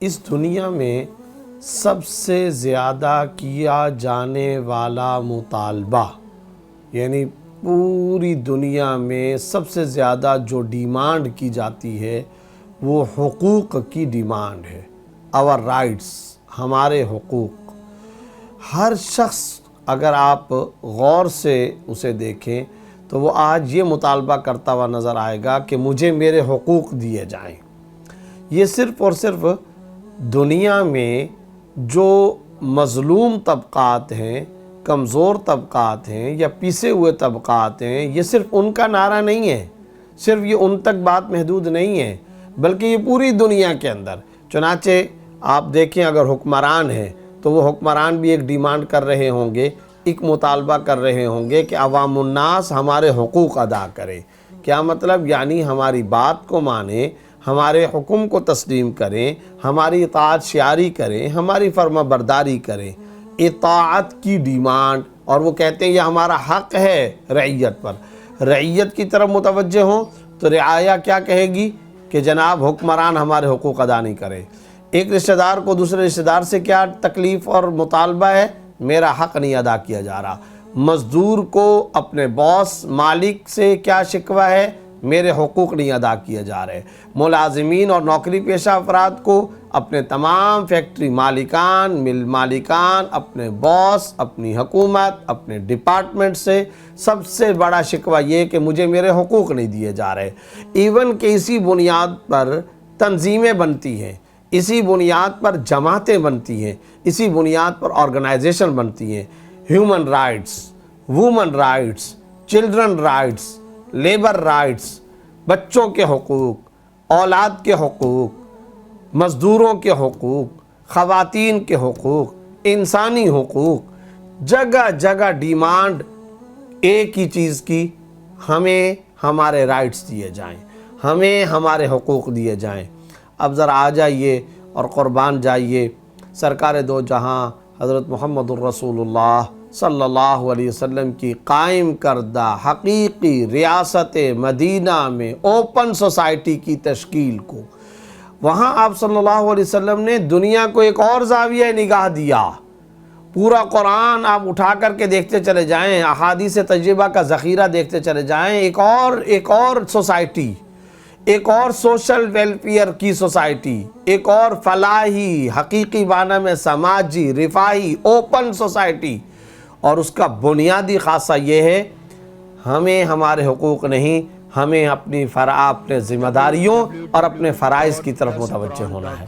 اس دنیا میں سب سے زیادہ کیا جانے والا مطالبہ، یعنی پوری دنیا میں سب سے زیادہ جو ڈیمانڈ کی جاتی ہے وہ حقوق کی ڈیمانڈ ہے۔ اور رائٹس، ہمارے حقوق۔ ہر شخص اگر آپ غور سے اسے دیکھیں تو وہ آج یہ مطالبہ کرتا ہوا نظر آئے گا کہ مجھے میرے حقوق دیے جائیں۔ یہ صرف اور صرف دنیا میں جو مظلوم طبقات ہیں، کمزور طبقات ہیں یا پیسے ہوئے طبقات ہیں، یہ صرف ان کا نعرہ نہیں ہے، صرف یہ ان تک بات محدود نہیں ہے، بلکہ یہ پوری دنیا کے اندر۔ چنانچہ آپ دیکھیں اگر حکمران ہیں تو وہ حکمران بھی ایک ڈیمانڈ کر رہے ہوں گے، ایک مطالبہ کر رہے ہوں گے کہ عوام الناس ہمارے حقوق ادا کرے۔ کیا مطلب؟ یعنی ہماری بات کو مانیں، ہمارے حکم کو تسلیم کریں، ہماری اطاعت شعاری کریں، ہماری فرما برداری کریں۔ اطاعت کی ڈیمانڈ، اور وہ کہتے ہیں یہ ہمارا حق ہے رعیت پر۔ رعیت کی طرف متوجہ ہوں تو رعایا کیا کہے گی کہ جناب حکمران ہمارے حقوق ادا نہیں کرے۔ ایک رشتہ دار کو دوسرے رشتہ دار سے کیا تکلیف اور مطالبہ ہے؟ میرا حق نہیں ادا کیا جا رہا۔ مزدور کو اپنے باس مالک سے کیا شکوہ ہے؟ میرے حقوق نہیں ادا کیے جا رہے۔ ملازمین اور نوکری پیشہ افراد کو اپنے تمام فیکٹری مالکان، مل مالکان، اپنے باس، اپنی حکومت، اپنے ڈپارٹمنٹ سے سب سے بڑا شکوہ یہ کہ مجھے میرے حقوق نہیں دیے جا رہے۔ ایون کہ اسی بنیاد پر تنظیمیں بنتی ہیں، اسی بنیاد پر جماعتیں بنتی ہیں، اسی بنیاد پر آرگنائزیشن بنتی ہیں۔ Human rights, women rights, children rights, labour rights, بچوں کے حقوق، اولاد کے حقوق، مزدوروں کے حقوق، خواتین کے حقوق، انسانی حقوق، جگہ جگہ ڈیمانڈ ایک ہی چیز کی، ہمیں ہمارے رائٹس دیے جائیں، ہمیں ہمارے حقوق دیے جائیں۔ اب ذرا آ جائیے اور قربان جائیے سرکار دو جہاں حضرت محمد الرسول اللہ صلی اللہ علیہ وسلم کی قائم کردہ حقیقی ریاست مدینہ میں اوپن سوسائٹی کی تشکیل کو۔ وہاں آپ صلی اللہ علیہ وسلم نے دنیا کو ایک اور زاویہ نگاہ دیا۔ پورا قرآن آپ اٹھا کر کے دیکھتے چلے جائیں، احادیث تجربہ کا ذخیرہ دیکھتے چلے جائیں، ایک اور سوسائٹی، ایک اور سوشل ویلفیئر کی سوسائٹی، ایک اور فلاحی، حقیقی معنی میں سماجی، رفاہی، اوپن سوسائٹی۔ اور اس کا بنیادی خاصہ یہ ہے ہمیں ہمارے حقوق نہیں، ہمیں اپنے ذمہ داریوں اور اپنے فرائض کی طرف متوجہ ہونا ہے۔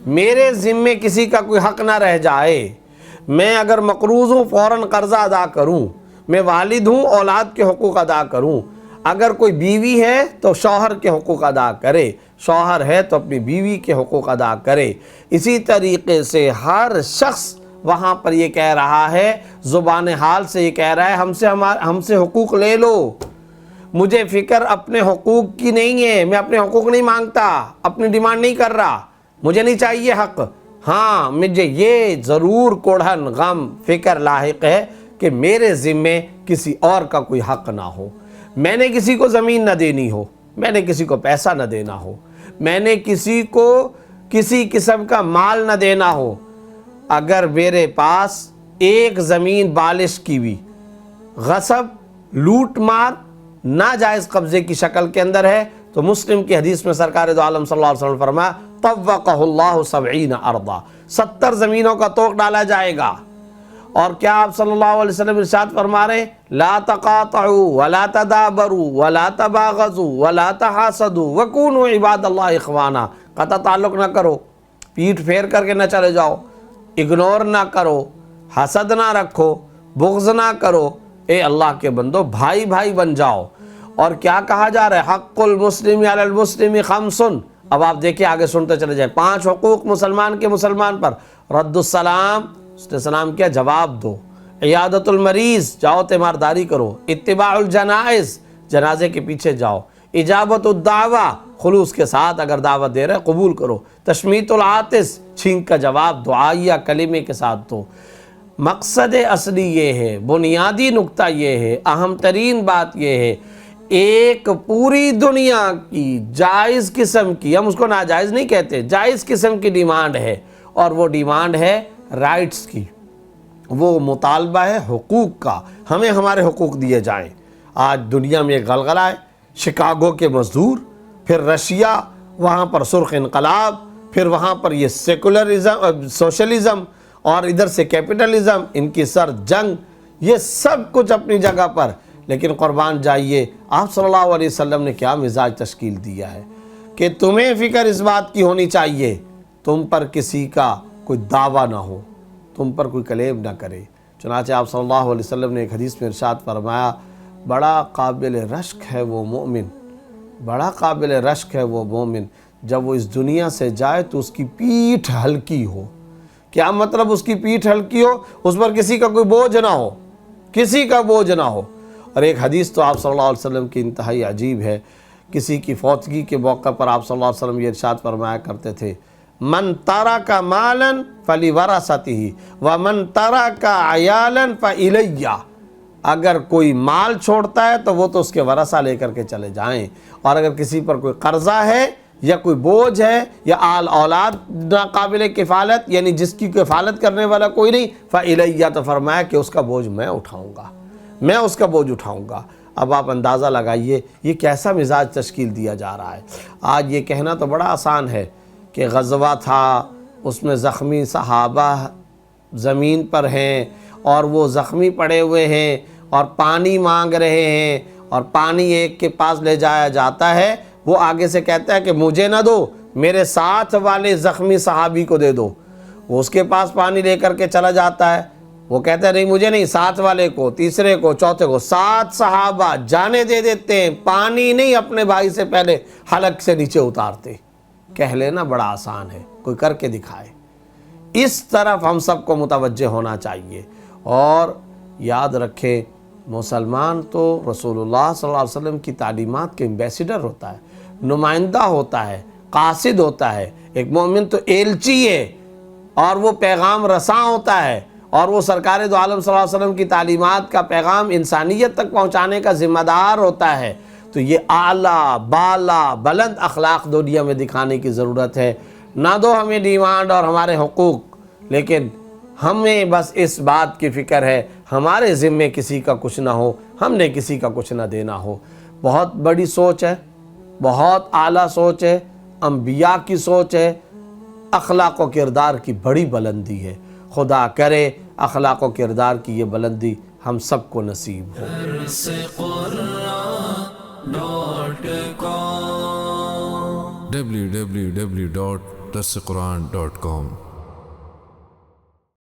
میرے ذمے کسی کا کوئی حق نہ رہ جائے۔ میں اگر مقروض ہوں فوراً قرضہ ادا کروں، میں والد ہوں اولاد کے حقوق ادا کروں، اگر کوئی بیوی ہے تو شوہر کے حقوق ادا کرے، شوہر ہے تو اپنی بیوی کے حقوق ادا کرے۔ اسی طریقے سے ہر شخص وہاں پر یہ کہہ رہا ہے، زبان حال سے یہ کہہ رہا ہے ہم سے حقوق لے لو۔ مجھے فکر اپنے حقوق کی نہیں ہے، میں اپنے حقوق نہیں مانگتا، اپنی ڈیمانڈ نہیں کر رہا، مجھے نہیں چاہیے حق۔ ہاں مجھے یہ ضرور کوڑھن غم فکر لاحق ہے کہ میرے ذمے کسی اور کا کوئی حق نہ ہو، میں نے کسی کو زمین نہ دینی ہو، میں نے کسی کو پیسہ نہ دینا ہو، میں نے کسی کو کسی قسم کا مال نہ دینا ہو۔ اگر میرے پاس ایک زمین بالش کی بھی غصب، لوٹ مار، ناجائز قبضے کی شکل کے اندر ہے تو مسلم کی حدیث میں سرکار دو عالم صلی اللہ علیہ وسلم فرمایا طوقہ اللہ 70 ارضا، 70 زمینوں کا طوق ڈالا جائے گا۔ اور کیا آپ صلی اللہ علیہ وسلم ارشاد فرما رہے ہیں لا تقاطعوا ولا تدابروا ولا تباغضوا ولا تحاسدوا وكونوا عباد اللہ اخوانا۔ قطع تعلق نہ کرو، پیٹھ پھیر کر کے نہ چلے جاؤ، اگنور نہ کرو، حسد نہ رکھو، بغض نہ کرو، اے اللہ کے بندو بھائی بھائی بن جاؤ۔ اور کیا کہا جا رہا ہے حق المسلم علی المسلم خمس۔ اب آپ دیکھیں آگے سنتے چلے جائیں، 5 حقوق مسلمان کے مسلمان پر: رد السلام، اس نے سلام کیا جواب دو، عیادت المریض، جاؤ تیمارداری کرو، اتباع الجنائز، جنازے کے پیچھے جاؤ، اجابت الدعوہ، خلوص کے ساتھ اگر دعوت دے رہے قبول کرو، تشمیت العاطس، چھینک کا جواب دعائیہ کلمے کے ساتھ دو۔ مقصد اصلی یہ ہے، بنیادی نقطہ یہ ہے، اہم ترین بات یہ ہے، ایک پوری دنیا کی جائز قسم کی، ہم اس کو ناجائز نہیں کہتے، جائز قسم کی ڈیمانڈ ہے، اور وہ ڈیمانڈ ہے رائٹس کی، وہ مطالبہ ہے حقوق کا، ہمیں ہمارے حقوق دیے جائیں۔ آج دنیا میں ایک غلغلہ ہے، شکاگو کے مزدور، پھر رشیا، وہاں پر سرخ انقلاب، پھر وہاں پر یہ سیکولرزم، سوشلزم، اور ادھر سے کیپٹلزم، ان کی سر جنگ، یہ سب کچھ اپنی جگہ پر، لیکن قربان جائیے آپ صلی اللہ علیہ وسلم نے کیا مزاج تشکیل دیا ہے کہ تمہیں فکر اس بات کی ہونی چاہیے تم پر کسی کا کوئی دعویٰ نہ ہو، تم پر کوئی کلیب نہ کرے۔ چنانچہ آپ صلی اللہ علیہ وسلم نے ایک حدیث میں ارشاد فرمایا، بڑا قابل رشک ہے وہ مومن، بڑا قابل رشک ہے وہ مومن جب وہ اس دنیا سے جائے تو اس کی پیٹھ ہلکی ہو۔ کیا مطلب اس کی پیٹھ ہلکی ہو؟ اس پر کسی کا کوئی بوجھ نہ ہو، کسی کا بوجھ نہ ہو۔ اور ایک حدیث تو آپ صلی اللہ علیہ وسلم کی انتہائی عجیب ہے، کسی کی فوتگی کے موقع پر آپ صلی اللہ علیہ وسلم یہ ارشاد فرمایا کرتے تھے، من ترک مالا فلورثتہ ومن ترک عیالا فالیہ، اگر کوئی مال چھوڑتا ہے تو وہ تو اس کے ورثہ لے کر کے چلے جائیں، اور اگر کسی پر کوئی قرضہ ہے یا کوئی بوجھ ہے یا آل اولاد ناقابل کفالت، یعنی جس کی کفالت کرنے والا کوئی نہیں، فالیہ، تو فرمایا کہ اس کا بوجھ میں اٹھاؤں گا، میں اس کا بوجھ اٹھاؤں گا۔ اب آپ اندازہ لگائیے یہ کیسا مزاج تشکیل دیا جا رہا ہے۔ آج یہ کہنا تو بڑا آسان ہے کہ غزوہ تھا، اس میں زخمی صحابہ زمین پر ہیں اور وہ زخمی پڑے ہوئے ہیں اور پانی مانگ رہے ہیں، اور پانی ایک کے پاس لے جایا جاتا ہے، وہ آگے سے کہتا ہے کہ مجھے نہ دو، میرے ساتھ والے زخمی صحابی کو دے دو۔ وہ اس کے پاس پانی لے کر کے چلا جاتا ہے، وہ کہتا ہے نہیں مجھے نہیں، ساتھ والے کو، تیسرے کو، چوتھے کو، 7 صحابہ جانے دے دیتے ہیں، پانی نہیں اپنے بھائی سے پہلے حلق سے نیچے اتارتے۔ کہہ لینا بڑا آسان ہے، کوئی کر کے دکھائے۔ اس طرف ہم سب کو متوجہ ہونا چاہیے، اور یاد رکھیں مسلمان تو رسول اللہ صلی اللہ علیہ وسلم کی تعلیمات کے ایمبیسیڈر ہوتا ہے، نمائندہ ہوتا ہے، قاصد ہوتا ہے۔ ایک مومن تو ایلچی ہے اور وہ پیغام رساں ہوتا ہے، اور وہ سرکار دو عالم صلی اللہ علیہ وسلم کی تعلیمات کا پیغام انسانیت تک پہنچانے کا ذمہ دار ہوتا ہے۔ تو یہ اعلیٰ بالا بلند اخلاق دنیا میں دکھانے کی ضرورت ہے۔ نہ دو ہمیں ڈیمانڈ اور ہمارے حقوق، لیکن ہمیں بس اس بات کی فکر ہے ہمارے ذمے کسی کا کچھ نہ ہو، ہم نے کسی کا کچھ نہ دینا ہو۔ بہت بڑی سوچ ہے، بہت اعلیٰ سوچ ہے، انبیاء کی سوچ ہے، اخلاق و کردار کی بڑی بلندی ہے۔ خدا کرے اخلاق و کردار کی یہ بلندی ہم سب کو نصیب ہو۔ www.darsequran.com